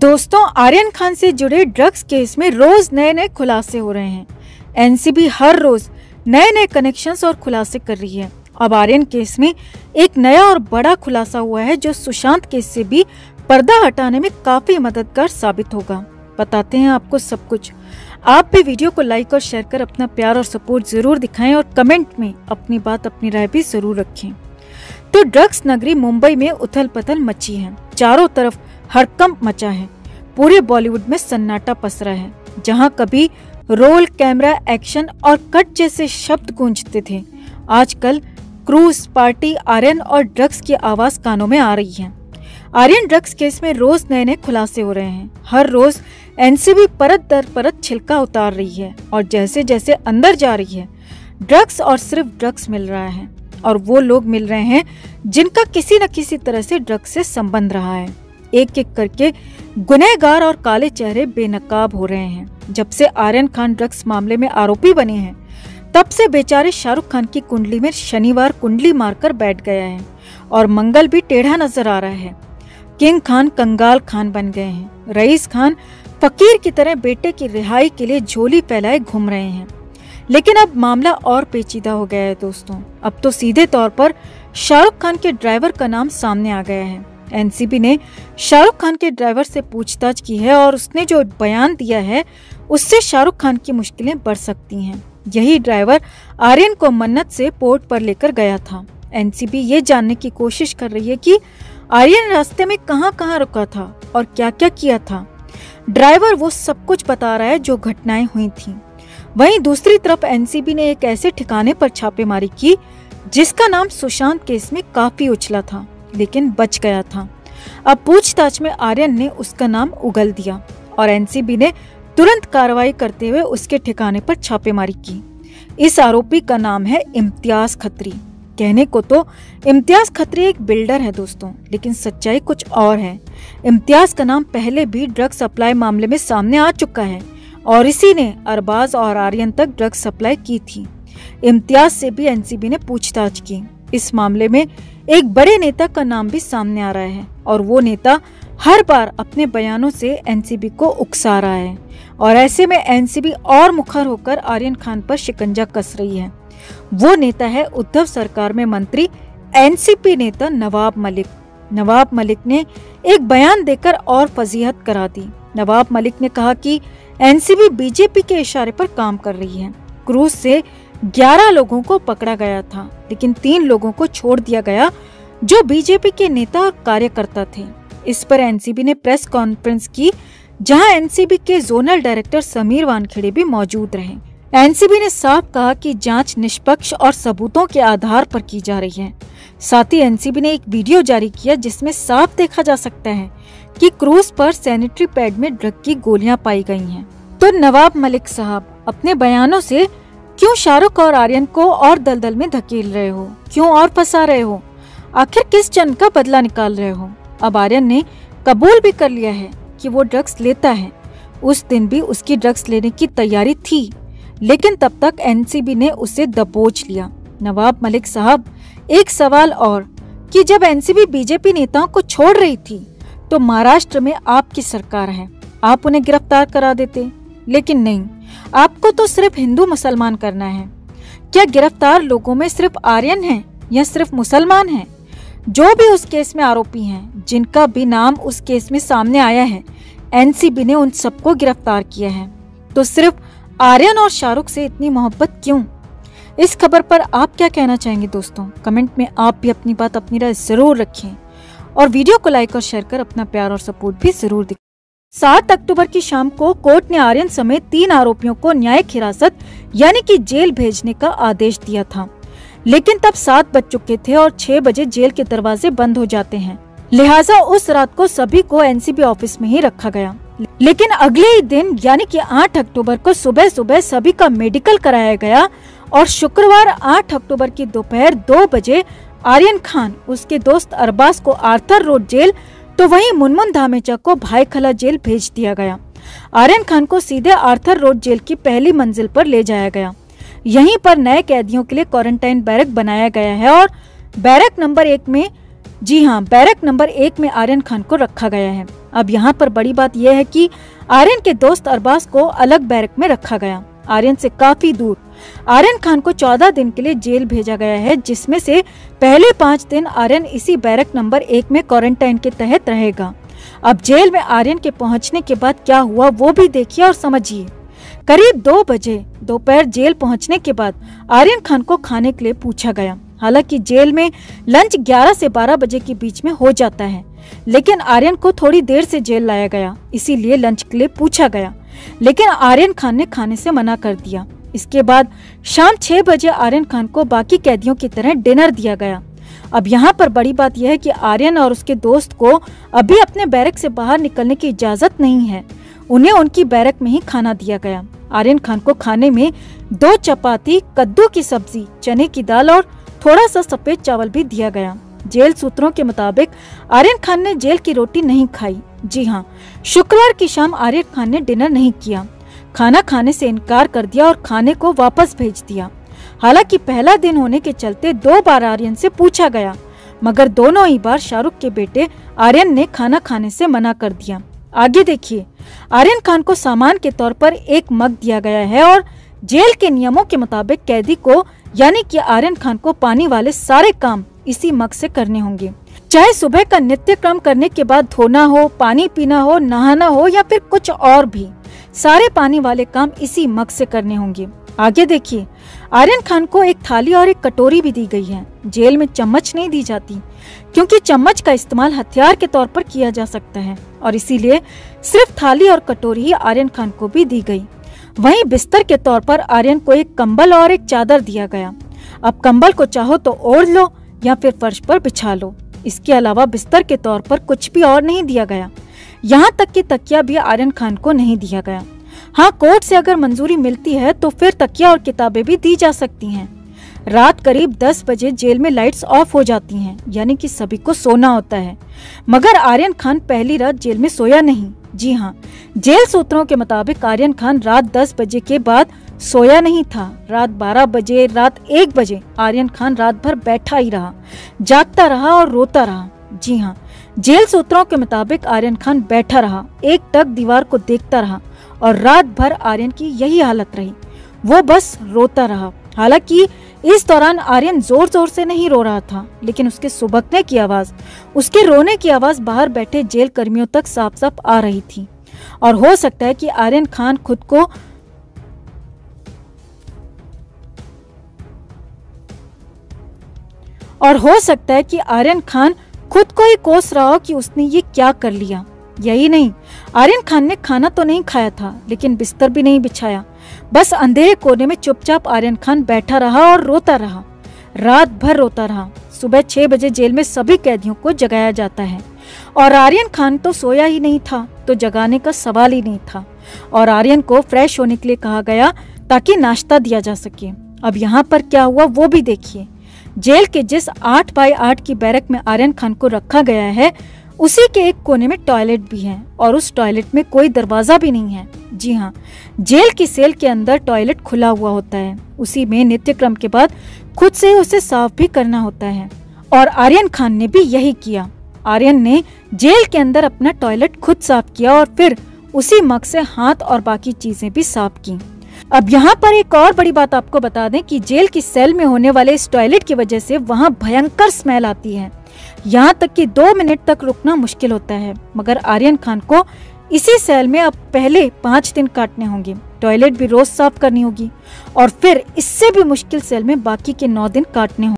दोस्तों, आर्यन खान से जुड़े ड्रग्स केस में रोज नए नए खुलासे हो रहे हैं। एनसीबी हर रोज नए नए कनेक्शंस और खुलासे कर रही है। अब आर्यन केस में एक नया और बड़ा खुलासा हुआ है जो सुशांत केस से भी पर्दा हटाने में काफी मददगार साबित होगा। बताते हैं आपको सब कुछ। आप भी वीडियो को लाइक और शेयर कर अपना प्यार और सपोर्ट जरूर दिखाएं और कमेंट में अपनी बात अपनी राय भी जरूर रखें। तो ड्रग्स नगरी मुंबई में उथल पथल मची है। चारों तरफ हड़कंप मचा है। पूरे बॉलीवुड में सन्नाटा पसरा है। जहां कभी रोल, कैमरा, एक्शन और कट जैसे शब्द गूंजते थे, आजकल क्रूज, पार्टी, आर्यन और ड्रग्स की आवाज कानों में आ रही है। आर्यन ड्रग्स केस में रोज नए नए खुलासे हो रहे हैं। हर रोज एनसीबी परत दर परत छिलका उतार रही है और जैसे जैसे अंदर जा रही है, ड्रग्स और सिर्फ ड्रग्स मिल रहा है। और वो लोग मिल रहे हैं जिनका किसी न किसी तरह से ड्रग्स से संबंध रहा है। एक एक करके गुनहगार और काले चेहरे बेनकाब हो रहे हैं। जब से आर्यन खान ड्रग्स मामले में आरोपी बने हैं, तब से बेचारे शाहरुख खान की कुंडली में शनिवार कुंडली मारकर बैठ गया है और मंगल भी टेढ़ा नजर आ रहा है। किंग खान कंगाल खान बन गए हैं। रईस खान फकीर की तरह बेटे की रिहाई के लिए झोली फैलाए घूम रहे हैं। लेकिन अब मामला और पेचीदा हो गया है दोस्तों। अब तो सीधे तौर पर शाहरुख खान के ड्राइवर का नाम सामने आ गया है। एनसीबी ने शाहरुख खान के ड्राइवर से पूछताछ की है और उसने जो बयान दिया है, उससे शाहरुख खान की मुश्किलें बढ़ सकती हैं। यही ड्राइवर आर्यन को मन्नत से पोर्ट पर लेकर गया था। एनसीबी ये जानने की कोशिश कर रही है कि आर्यन रास्ते में कहां-कहां रुका था और क्या-क्या किया था। ड्राइवर वो सब कुछ बता रहा है जो घटनाएं हुई थीं। वहीं दूसरी तरफ एनसीबी ने एक ऐसे ठिकाने पर छापेमारी की जिसका नाम सुशांत केस में काफी उछला था, लेकिन बच गया था। अब पूछताछ में आर्यन ने उसका नाम उगल दिया और एनसीबी ने तुरंत कार्रवाई करते हुए उसके ठिकाने पर छापेमारी की। इस आरोपी का नाम है इम्तियाज खत्री। कहने को तो इम्तियाज खत्री एक बिल्डर है दोस्तों, लेकिन सच्चाई कुछ और है। इम्तियाज का नाम पहले भी ड्रग्स सप्लाई मामले में सामने आ चुका है और इसी ने अरबाज और आर्यन तक ड्रग्स सप्लाई की थी। इम्तियाज से भी एनसीबी ने पूछताछ की। इस मामले में एक बड़े नेता का नाम भी सामने आ रहा है और वो नेता हर बार अपने बयानों से एनसीबी को उकसा रहा है और ऐसे में एनसीबी और मुखर होकर आर्यन खान पर शिकंजा कस रही है। वो नेता है उद्धव सरकार में मंत्री एनसीपी नेता नवाब मलिक। नवाब मलिक ने एक बयान देकर और फजीहत करा दी। नवाब मलिक ने कहा कि एनसीबी बीजेपी के इशारे पर काम कर रही है। क्रूज से 11 लोगों को पकड़ा गया था, लेकिन 3 लोगों को छोड़ दिया गया जो बीजेपी के नेता और कार्यकर्ता थे। इस पर एनसीबी ने प्रेस कॉन्फ्रेंस की, जहां एनसीबी के जोनल डायरेक्टर समीर वानखेड़े भी मौजूद रहे। एनसीबी ने साफ कहा कि जांच निष्पक्ष और सबूतों के आधार पर की जा रही है। साथ ही एनसीबी ने एक वीडियो जारी किया जिसमें साफ देखा जा सकता है कि क्रूज पर सैनिटरी पैड में ड्रग की गोलियां पाई गई हैं। तो नवाब मलिक साहब, अपने बयानों से क्यों शाहरुख और आर्यन को और दलदल में धकेल रहे हो? क्यों और फंसा रहे हो? आखिर किस जन का बदला निकाल रहे हो? अब आर्यन ने कबूल भी कर लिया है कि वो ड्रग्स लेता है। उस दिन भी उसकी ड्रग्स लेने की तैयारी थी, लेकिन तब तक एनसीबी ने उसे दबोच लिया। नवाब मलिक साहब, एक सवाल और कि जब एनसीबी बीजेपी नेताओं को छोड़ रही थी तो महाराष्ट्र में आपकी सरकार है, आप उन्हें गिरफ्तार करा देते, लेकिन नहीं, आपको तो सिर्फ हिंदू मुसलमान करना है। क्या गिरफ्तार लोगों में सिर्फ आर्यन हैं या सिर्फ मुसलमान हैं? जो भी उस केस में आरोपी हैं, जिनका भी नाम उस केस में सामने आया है, एनसीबी ने उन सबको गिरफ्तार किया है। तो सिर्फ आर्यन और शाहरुख से इतनी मोहब्बत क्यों? इस खबर पर आप क्या कहना चाहेंगे दोस्तों? कमेंट में आप भी अपनी बात अपनी राय जरूर रखें और वीडियो को लाइक और शेयर कर अपना प्यार और सपोर्ट भी जरूर दिखाएं। 7 अक्टूबर की शाम को कोर्ट ने आर्यन समेत 3 आरोपियों को न्यायिक हिरासत यानी कि जेल भेजने का आदेश दिया था, लेकिन तब 7 बज चुके थे और 6 बजे जेल के दरवाजे बंद हो जाते हैं। लिहाजा उस रात को सभी को एनसीबी ऑफिस में ही रखा गया। लेकिन अगले ही दिन यानी कि 8 अक्टूबर को सुबह सुबह सभी का मेडिकल कराया गया और शुक्रवार 8 अक्टूबर की दोपहर 2 बजे आर्यन खान, उसके दोस्त अरबाज को आर्थर रोड जेल, तो वहीं मुनमुन धामेचा को भाईखला जेल भेज दिया गया। आर्यन खान को सीधे आर्थर रोड जेल की पहली मंजिल पर ले जाया गया। यहीं पर नए कैदियों के लिए क्वारंटाइन बैरक बनाया गया है और बैरक नंबर 1 में, जी हाँ, बैरक नंबर 1 में आर्यन खान को रखा गया है। अब यहाँ पर बड़ी बात यह है कि आर्यन के दोस्त अरबाज को अलग बैरक में रखा गया, आर्यन से काफी दूर। आर्यन खान को 14 दिन के लिए जेल भेजा गया है, जिसमें से पहले 5 दिन आर्यन इसी बैरक नंबर 1 में क्वारंटाइन के तहत रहेगा। अब जेल में आर्यन के पहुंचने के बाद क्या हुआ वो भी देखिए और समझिए। करीब 2 बजे दोपहर जेल पहुंचने के बाद आर्यन खान को खाने के लिए पूछा गया। हालांकि जेल में लंच 11 से 12 बजे के बीच में हो जाता है, लेकिन आर्यन को थोड़ी देर से जेल लाया गया, इसीलिए लंच के लिए पूछा गया, लेकिन आर्यन खान ने खाने से मना कर दिया। इसके बाद शाम 6 बजे आर्यन खान को बाकी कैदियों की तरह डिनर दिया गया। अब यहाँ पर बड़ी बात यह है कि आर्यन और उसके दोस्त को अभी अपने बैरक से बाहर निकलने की इजाजत नहीं है, उन्हें उनकी बैरक में ही खाना दिया गया। आर्यन खान को खाने में 2 चपाती, कद्दू की सब्जी, चने की दाल और थोड़ा सा सफेद चावल भी दिया गया। जेल सूत्रों के मुताबिक आर्यन खान ने जेल की रोटी नहीं खाई। जी हाँ, शुक्रवार की शाम आर्यन खान ने डिनर नहीं किया, खाना खाने से इनकार कर दिया और खाने को वापस भेज दिया। हालांकि पहला दिन होने के चलते 2 बार आर्यन से पूछा गया, मगर दोनों ही बार शाहरुख के बेटे आर्यन ने खाना खाने से मना कर दिया। आगे देखिए, आर्यन खान को सामान के तौर पर एक मग दिया गया है और जेल के नियमों के मुताबिक कैदी को यानी कि आर्यन खान को पानी वाले सारे काम इसी मग से करने होंगे। चाहे सुबह का नित्य क्रम करने के बाद धोना हो, पानी पीना हो, नहाना हो या फिर कुछ और भी, सारे पानी वाले काम इसी मग से करने होंगे। आगे देखिए, आर्यन खान को एक थाली और एक कटोरी भी दी गई है। जेल में चम्मच नहीं दी जाती, क्योंकि चम्मच का इस्तेमाल हथियार के तौर पर किया जा सकता है और इसीलिए सिर्फ थाली और कटोरी ही आर्यन खान को भी दी गई। वहीं बिस्तर के तौर पर आर्यन को एक कंबल और एक चादर दिया गया। अब कंबल को चाहो तो ओढ़ लो या फिर फर्श पर बिछा लो। इसके अलावा बिस्तर के तौर पर कुछ भी और नहीं दिया गया। यहाँ तक कि तकिया भी आर्यन खान को नहीं दिया गया। हाँ, कोर्ट से अगर मंजूरी मिलती है तो फिर तकिया और किताबें भी दी जा सकती हैं। रात करीब 10 बजे जेल में लाइट्स ऑफ हो जाती हैं, यानी कि सभी को सोना होता है, मगर आर्यन खान पहली रात जेल में सोया नहीं। जी हाँ, जेल सूत्रों के मुताबिक आर्यन खान रात 10 बजे के बाद सोया नहीं था। रात 12 बजे, रात 1 बजे आर्यन खान रात भर बैठा ही रहा, जागता रहा और रोता रहा। जी हाँ, जेल सूत्रों के मुताबिक आर्यन खान बैठा रहा, एकटक दीवार को देखता रहा और रात भर आर्यन की यही हालत रही, वो बस रोता रहा। हालांकि इस दौरान आर्यन जोर जोर से नहीं रो रहा था, लेकिन उसके सुबकने की आवाज, उसके रोने की आवाज बाहर बैठे जेल कर्मियों तक साफ साफ आ रही थी। और हो सकता है कि आर्यन खान खुद को ही कोस रहा हो कि उसने ये क्या कर लिया। यही नहीं, आर्यन खान ने खाना तो नहीं खाया था, लेकिन बिस्तर भी नहीं बिछाया। बस अंधेरे कोने में चुपचाप आर्यन खान बैठा रहा और रोता रहा, रात भर रोता रहा। सुबह 6 बजे जेल में सभी कैदियों को जगाया जाता है और आर्यन खान तो सोया ही नहीं था, तो जगाने का सवाल ही नहीं था। और आर्यन को फ्रेश होने के लिए कहा गया ताकि नाश्ता दिया जा सके। अब यहाँ पर क्या हुआ वो भी देखिए। जेल के जिस 8 बाई 8 की बैरक में आर्यन खान को रखा गया है, उसी के एक कोने में टॉयलेट भी है और उस टॉयलेट में कोई दरवाजा भी नहीं है। जी हाँ, जेल की सेल के अंदर टॉयलेट खुला हुआ होता है, उसी में नित्य क्रम के बाद खुद से उसे साफ भी करना होता है। और आर्यन खान ने भी यही किया। आर्यन ने जेल के अंदर अपना टॉयलेट खुद साफ किया और फिर उसी मग से हाथ और बाकी चीजें भी साफ की। अब यहाँ पर एक और बड़ी बात आपको बता दें कि जेल की सेल में होने वाले इस टॉयलेट की वजह से वहाँ भयंकर स्मेल आती है, यहाँ तक कि 2 मिनट तक रुकना मुश्किल होता है। मगर आर्यन खान को इसी सेल में अब पहले 5 दिन काटने होंगे, टॉयलेट भी रोज साफ करनी होगी और फिर इससे भी मुश्किल सेल में बाकी के 9 दिन काटने होंगे।